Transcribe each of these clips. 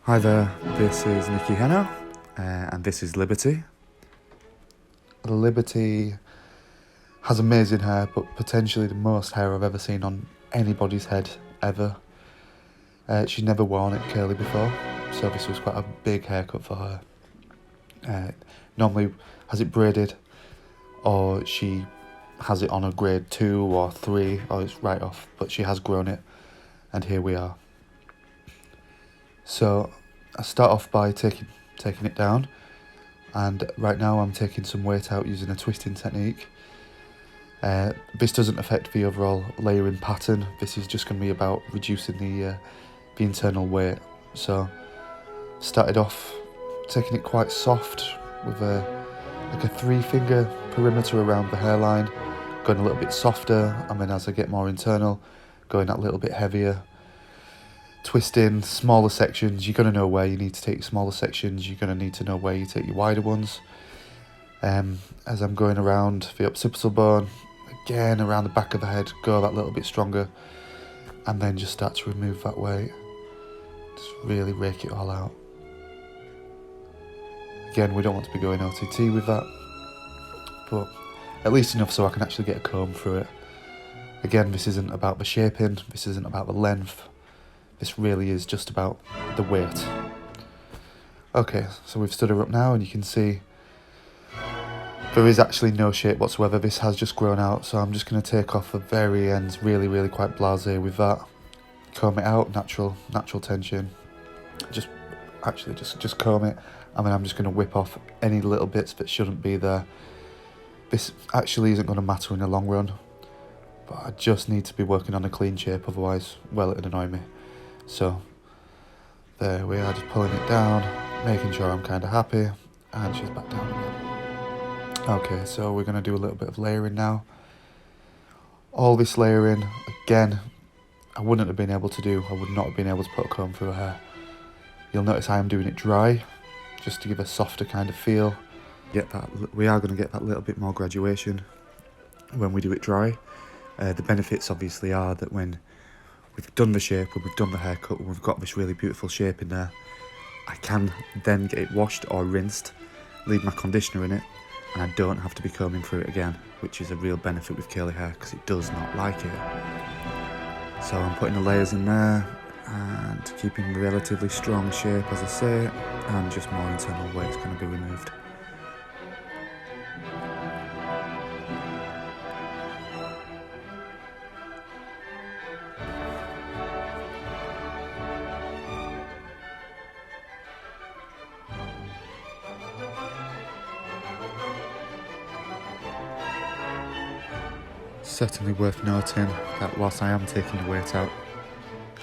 Hi there, this is Nicky Henno, and this is Liberty. Liberty has amazing hair, but potentially the most hair I've ever seen on anybody's head, ever. She's never worn it curly before, so this was quite a big haircut for her. Normally has it braided, or she has it on a grade 2 or 3, or it's right off, but she has grown it, and here we are. So I start off by taking it down, and right now I'm taking some weight out using a twisting technique. This doesn't affect the overall layering pattern. This is just going to be about reducing the internal weight. So started off taking it quite soft with a 3-finger perimeter around the hairline, going a little bit softer, and then as I get more internal, going a little bit heavier. Twisting smaller sections. You're going to know where you need to take your smaller sections. You're going to need to know where you take your wider ones. As I'm going around the occipital bone, again around the back of the head, go that little bit stronger, and then just start to remove that weight. Just really rake it all out. Again, we don't want to be going OTT with that, but at least enough so I can actually get a comb through it. Again, this isn't about the shaping, this isn't about the length. This really is just about the weight. Okay, so we've stood her up now, and you can see there is actually no shape whatsoever. This has just grown out, so I'm just going to take off the very ends, really quite blasé with that. Comb it out, natural tension. Just comb it, and then I'm just going to whip off any little bits that shouldn't be there. This actually isn't going to matter in the long run, but I just need to be working on a clean shape, otherwise, well, it'd annoy me. So there we are, just pulling it down, making sure I'm kind of happy, and she's back down again. Okay, so we're going to do a little bit of layering now. All this layering, again, I would not have been able to put a comb through her hair. You'll notice I am doing it dry, just to give a softer kind of feel. We are going to get that little bit more graduation when we do it dry. The benefits obviously are that when we've done the shape, when we've done the haircut, when we've got this really beautiful shape in there, I can then get it washed or rinsed, leave my conditioner in it, and I don't have to be combing through it again, which is a real benefit with curly hair because it does not like it. So I'm putting the layers in there and keeping relatively strong shape, as I say, and just more internal weight's going to be removed. Certainly worth noting that whilst I am taking the weight out,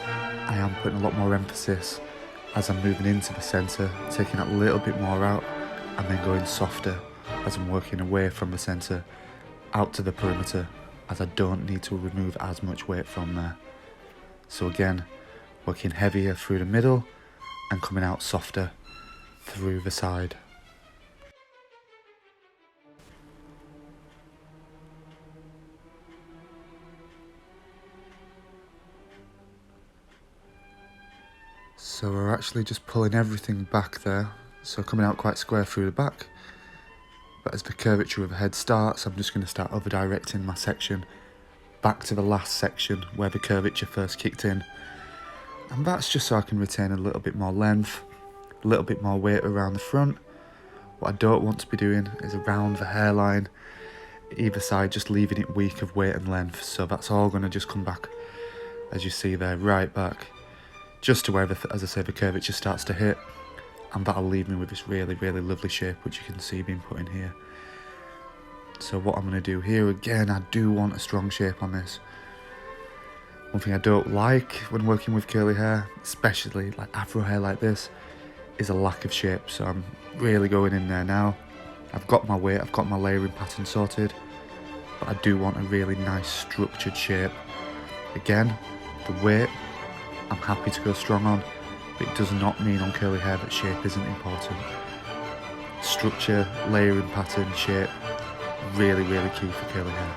I am putting a lot more emphasis as I'm moving into the centre, taking that little bit more out, and then going softer as I'm working away from the centre, out to the perimeter, as I don't need to remove as much weight from there. So again, working heavier through the middle and coming out softer through the side. So we're actually just pulling everything back there, so coming out quite square through the back. But as the curvature of the head starts, I'm just going to start over directing my section back to the last section where the curvature first kicked in. And that's just so I can retain a little bit more length, a little bit more weight around the front. What I don't want to be doing is around the hairline, either side, just leaving it weak of weight and length. So that's all going to just come back, as you see there, right back, just to where, as I say, the curvature starts to hit, and that'll leave me with this really lovely shape, which you can see being put in here. So what I'm going to do here, again, I do want a strong shape on this. One thing I don't like when working with curly hair, especially like afro hair like this, is a lack of shape. So I'm really going in there now. I've got my weight, I've got my layering pattern sorted, but I do want a really nice structured shape. Again, the weight, I'm happy to go strong on, but it does not mean on curly hair that shape isn't important. Structure, layering pattern, shape, really key for curly hair.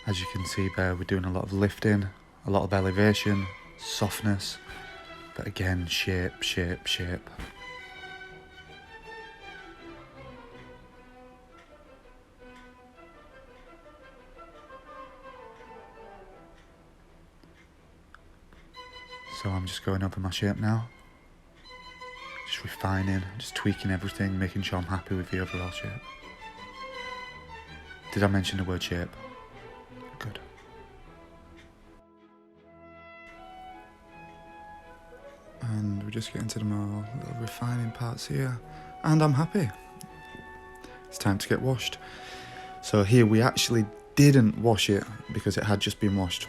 As you can see there, we're doing a lot of lifting, a lot of elevation, softness, but again, shape, shape, shape. So I'm just going over my shape now. Just refining, just tweaking everything, making sure I'm happy with the overall shape. Did I mention the word shape? Good. And we're just getting to the more little refining parts here. And I'm happy. It's time to get washed. So here we actually didn't wash it because it had just been washed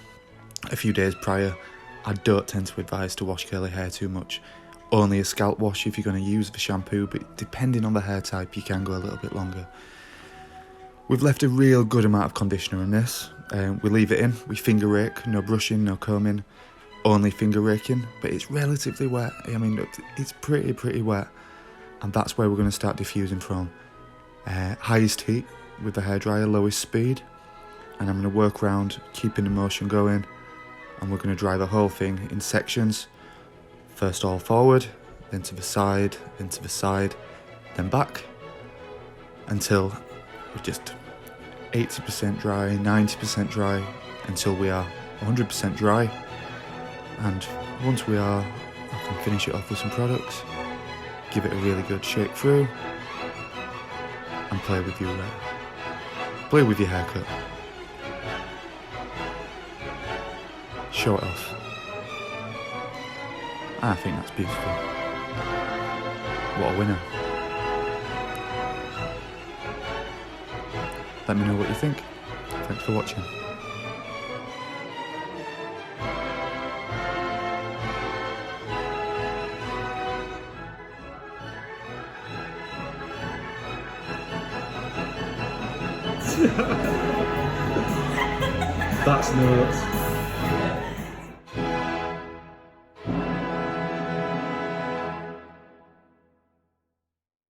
a few days prior. I don't tend to advise to wash curly hair too much. Only a scalp wash if you're going to use the shampoo, but depending on the hair type, you can go a little bit longer. We've left a real good amount of conditioner in this. We leave it in, we finger rake, no brushing, no combing, only finger raking, but it's relatively wet. I mean, it's pretty wet, and that's where we're going to start diffusing from. Highest heat with the hairdryer, lowest speed, and I'm going to work around keeping the motion going, and we're going to dry the whole thing in sections. First all forward, then to the side, then to the side, then back, until we're just 80% dry, 90% dry, until we are 100% dry. And once we are, I can finish it off with some products, give it a really good shake through, and play with your haircut. Show it off. I think that's beautiful. What a winner. Let me know what you think. Thanks for watching. That's nuts.